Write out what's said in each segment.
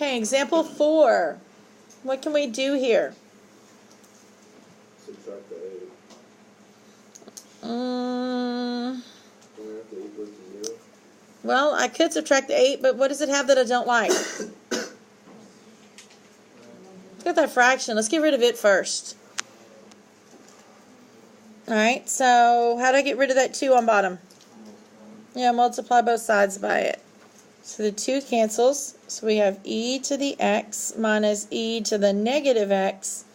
Okay, example 4. What can we do here? Subtract the 8. Um, Don't we have to equal to 0? well, I could subtract the 8, but what does it have that I don't like? Look at that fraction. Let's get rid of it first. Alright, so how do I get rid of that 2 on bottom? Yeah, multiply both sides by it. So the 2 cancels. So we have e to the x minus e to the negative x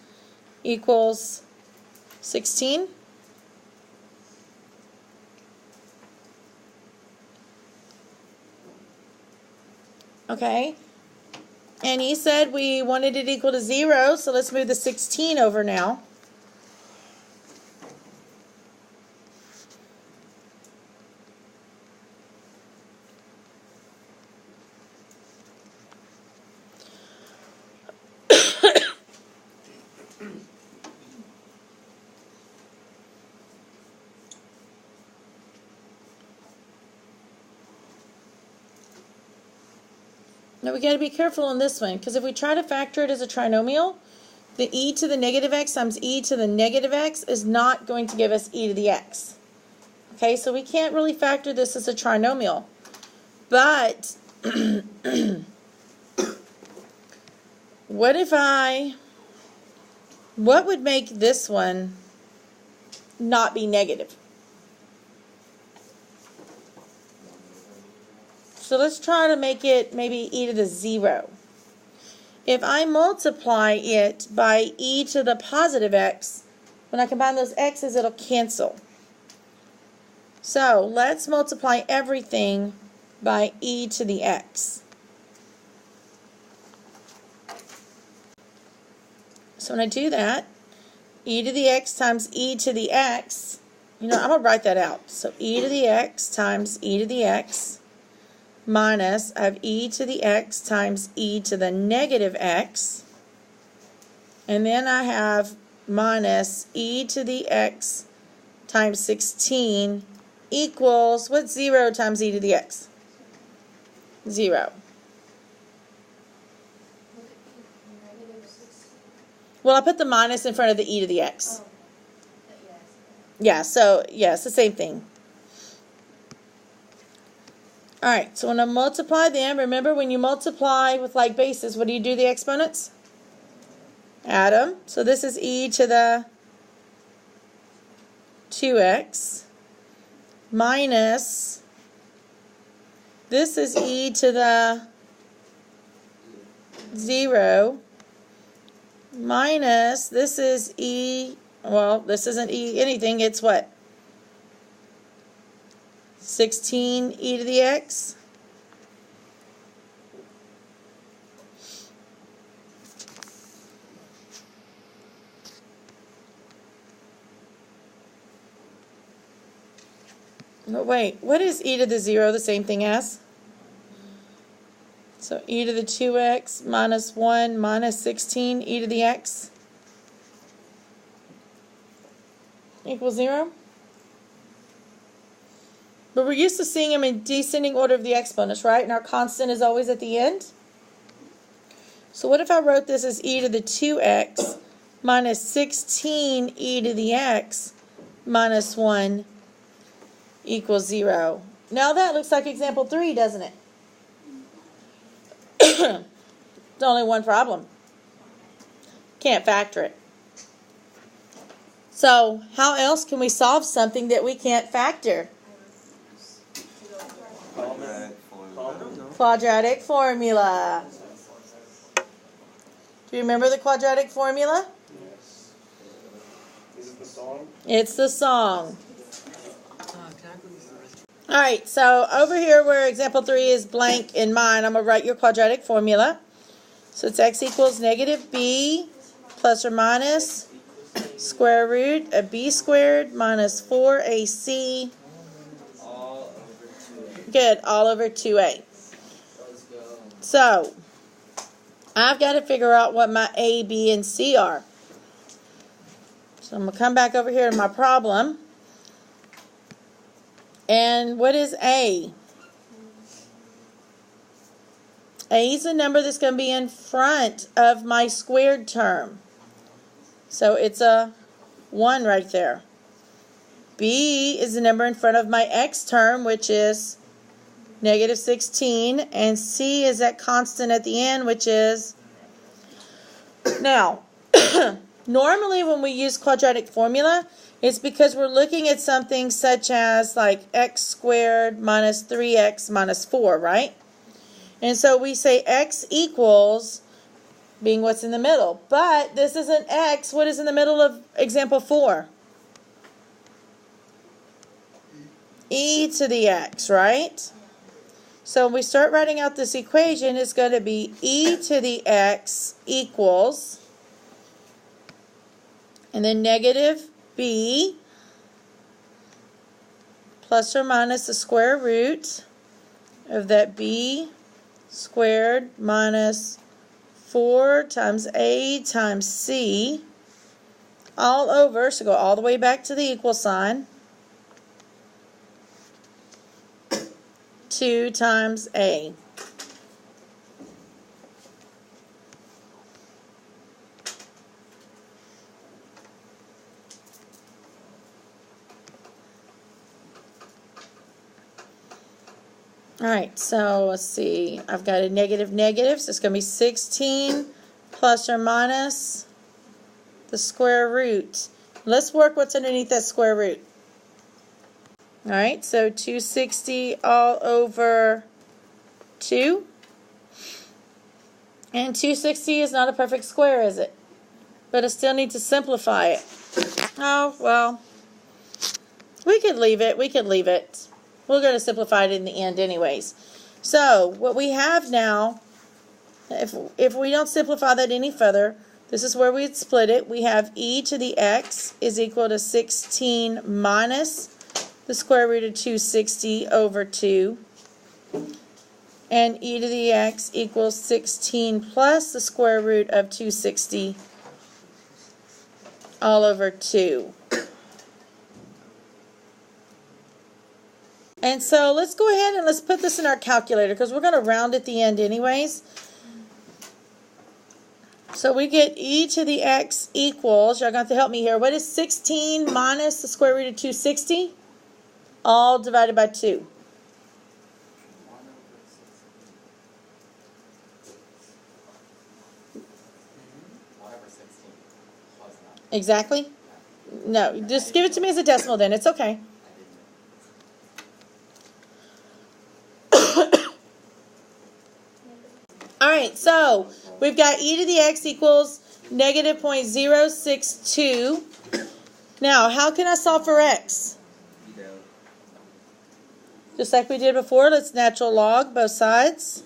equals 16. Okay. And he said we wanted it equal to 0, so let's move the 16 over now. Now we got to be careful on this one, because if we try to factor it as a trinomial, the e to the negative x times e to the negative x is not going to give us e to the x. Okay, so we can't really factor this as a trinomial. But what would make this one not be negative? So let's try to make it maybe e to the 0. If I multiply it by e to the positive x, when I combine those x's, it'll cancel. So let's multiply everything by e to the x. So when I do that, e to the x times e to the x, I'm going to write that out. So e to the x times e to the x minus, I have e to the x times e to the negative x. And then I have minus e to the x times 16 equals, what's 0 times e to the x? 0. Well, I put the minus in front of the e to the x. Yeah, so, yeah, it's the same thing. Alright, so when I multiply them, remember when you multiply with like bases, what do you do to the exponents? Add them. So this is e to the 2x minus, this is e to the 0 minus, this is e, well, this isn't e anything, it's what? 16 e to the x. But wait, what is e to the 0 the same thing as? So e to the 2x minus 1 minus 16 e to the x equals 0. But we're used to seeing them in descending order of the exponents, right? And our constant is always at the end. So what if I wrote this as e to the 2x minus 16 e to the x minus 1 equals 0. Now that looks like example 3, doesn't it? There's only one problem. Can't factor it. So how else can we solve something that we can't factor? Quadratic formula. Do you remember the quadratic formula? Yes. Is it the song? It's the song. Alright, so over here where example 3 is blank in mine, I'm going to write your quadratic formula. So it's x equals negative b plus or minus square root of b squared minus 4ac. Good, all over 2a. So, I've got to figure out what my a, b, and c are. So I'm going to come back over here to my problem. And what is a? A is the number that's going to be in front of my squared term. So it's a 1 right there. B is the number in front of my x term, which is negative 16. And C is that constant at the end, which is... Now, normally when we use quadratic formula, it's because we're looking at something such as like x squared minus 3x minus 4, right? And so we say x equals being what's in the middle. But this isn't x. What is in the middle of example 4? E to the x, right? So when we start writing out this equation, it's going to be e to the x equals, and then negative b plus or minus the square root of that b squared minus 4 times a times c all over, so go all the way back to the equal sign, 2 times a. Alright, so let's see. I've got a negative negative, so it's going to be 16 plus or minus the square root. Let's work what's underneath that square root. Alright, so 260 all over 2. And 260 is not a perfect square, is it? But I still need to simplify it. Oh, well, we could leave it. We could leave it. We're going to simplify it in the end anyways. So, what we have now, if we don't simplify that any further, this is where we'd split it. We have e to the x is equal to 16 minus the square root of 260 over 2. And e to the x equals 16 plus the square root of 260 all over 2. And so let's go ahead and let's put this in our calculator because we're going to round at the end anyways. So we get e to the x equals, y'all got to help me here, what is 16 minus the square root of 260? All divided by 2. Exactly? No, just give it to me as a decimal then. It's okay. Alright, so we've got e to the x equals negative 0.062. Now, how can I solve for x? Just like we did before, let's natural log both sides.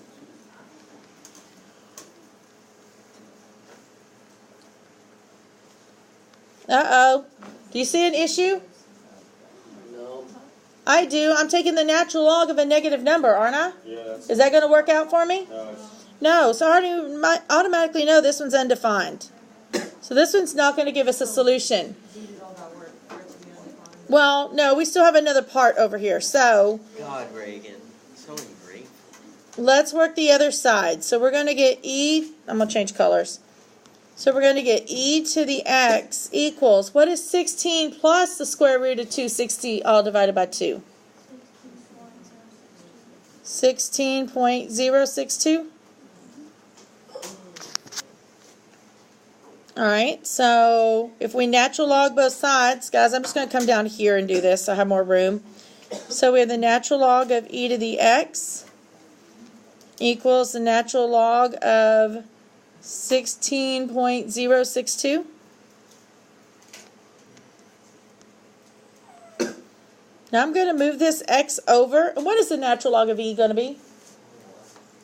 Uh-oh. Do you see an issue? No. I do. I'm taking the natural log of a negative number, aren't I? Yeah. Is that going to work out for me? No. No, so I already automatically know this one's undefined. So this one's not going to give us a solution. Well, no, we still have another part over here. So God, Reagan. So ungrateful. let's work the other side. So we're going to get e, I'm going to change colors. So we're going to get e to the x equals, what is 16 plus the square root of 260 all divided by 2? 16.062. Alright, so if we natural log both sides, guys, I'm just going to come down here and do this so I have more room. So we have the natural log of e to the x equals the natural log of 16.062. Now I'm going to move this x over. And what is the natural log of e going to be?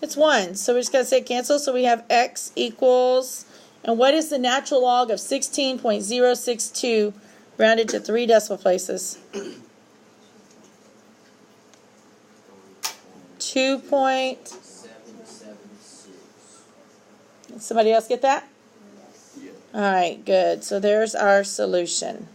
It's 1. So we're just going to say cancel. So we have x equals, and what is the natural log of 16.062 rounded to 3 decimal places? 2. Somebody else get that? Yeah. All right, good. So there's our solution.